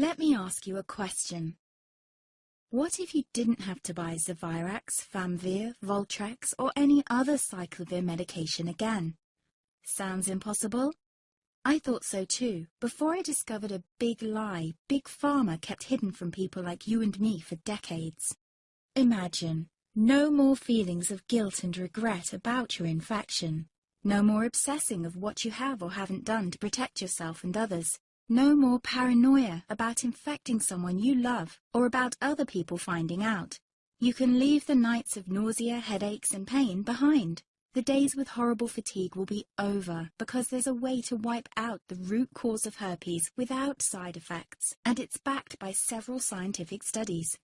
Let me ask you a question. What if you didn't have to buy Zavirax, Famvir, Voltrex, or any other aciclovir medication again? Sounds impossible? I thought so too, before I discovered a big lie Big Pharma kept hidden from people like you and me for decades. Imagine, no more feelings of guilt and regret about your infection. No more obsessing of what you have or haven't done to protect yourself and others. No more paranoia about infecting someone you love or about other people finding out. You can leave the nights of nausea, headaches and pain behind. The days with horrible fatigue will be over because there's a way to wipe out the root cause of herpes without side effects, and it's backed by several scientific studies.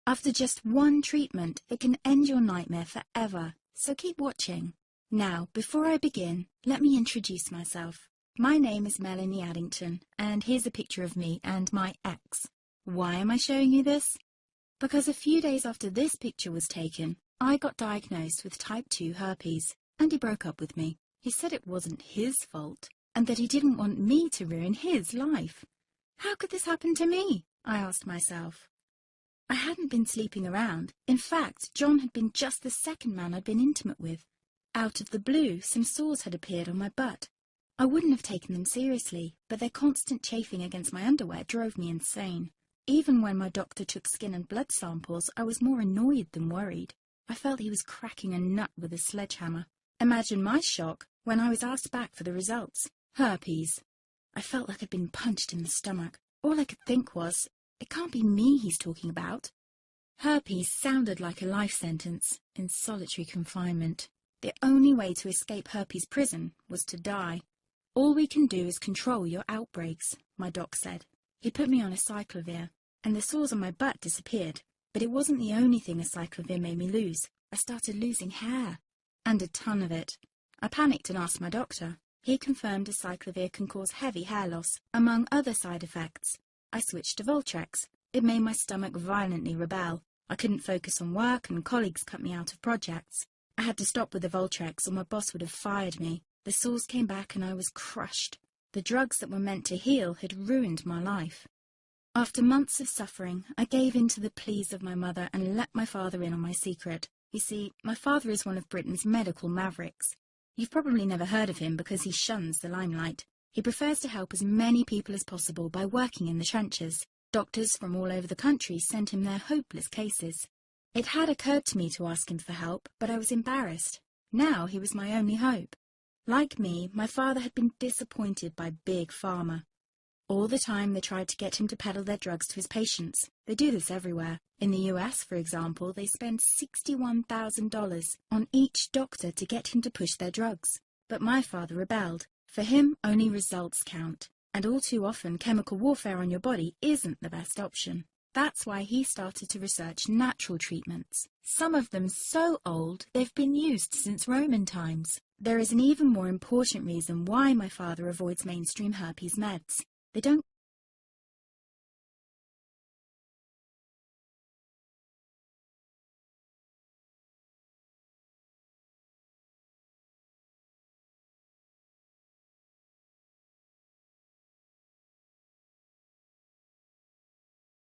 After just one treatment, it can end your nightmare forever, so keep watching. Now, before I begin, let me introduce myself. My name is Melanie Addington, and here's a picture of me and my ex. Why am I showing you this? Because a few days after this picture was taken, I got diagnosed with type 2 herpes, and he broke up with me. He said it wasn't his fault, and that he didn't want me to ruin his life. How could this happen to me? I asked myself. I hadn't been sleeping around. In fact, John had been just the second man I'd been intimate with. Out of the blue, some sores had appeared on my butt. I wouldn't have taken them seriously, but their constant chafing against my underwear drove me insane. Even when my doctor took skin and blood samples, I was more annoyed than worried. I felt he was cracking a nut with a sledgehammer. Imagine my shock when I was asked back for the results. Herpes. I felt like I'd been punched in the stomach. All I could think was, it can't be me he's talking about. Herpes sounded like a life sentence in solitary confinement. The only way to escape herpes prison was to die. All we can do is control your outbreaks, my doc said. He put me on aciclovir, and the sores on my butt disappeared. But it wasn't the only thing aciclovir made me lose. I started losing hair, and a ton of it. I panicked and asked my doctor. He confirmed aciclovir can cause heavy hair loss, among other side effects. I switched to Voltrex. It made my stomach violently rebel. I couldn't focus on work, and colleagues cut me out of projects. I had to stop with the Voltrex, or my boss would have fired me. The sores came back and I was crushed. The drugs that were meant to heal had ruined my life. After months of suffering, I gave in to the pleas of my mother and let my father in on my secret. You see, my father is one of Britain's medical mavericks. You've probably never heard of him because he shuns the limelight. He prefers to help as many people as possible by working in the trenches. Doctors from all over the country sent him their hopeless cases. It had occurred to me to ask him for help, but I was embarrassed. Now he was my only hope. Like me, my father had been disappointed by Big Pharma. All the time they tried to get him to peddle their drugs to his patients. They do this everywhere. In the US, for example, they spend $61,000 on each doctor to get him to push their drugs. But my father rebelled. For him, only results count. And all too often, chemical warfare on your body isn't the best option. That's why he started to research natural treatments. Some of them so old, they've been used since Roman times. There is an even more important reason why my father avoids mainstream herpes meds. They don't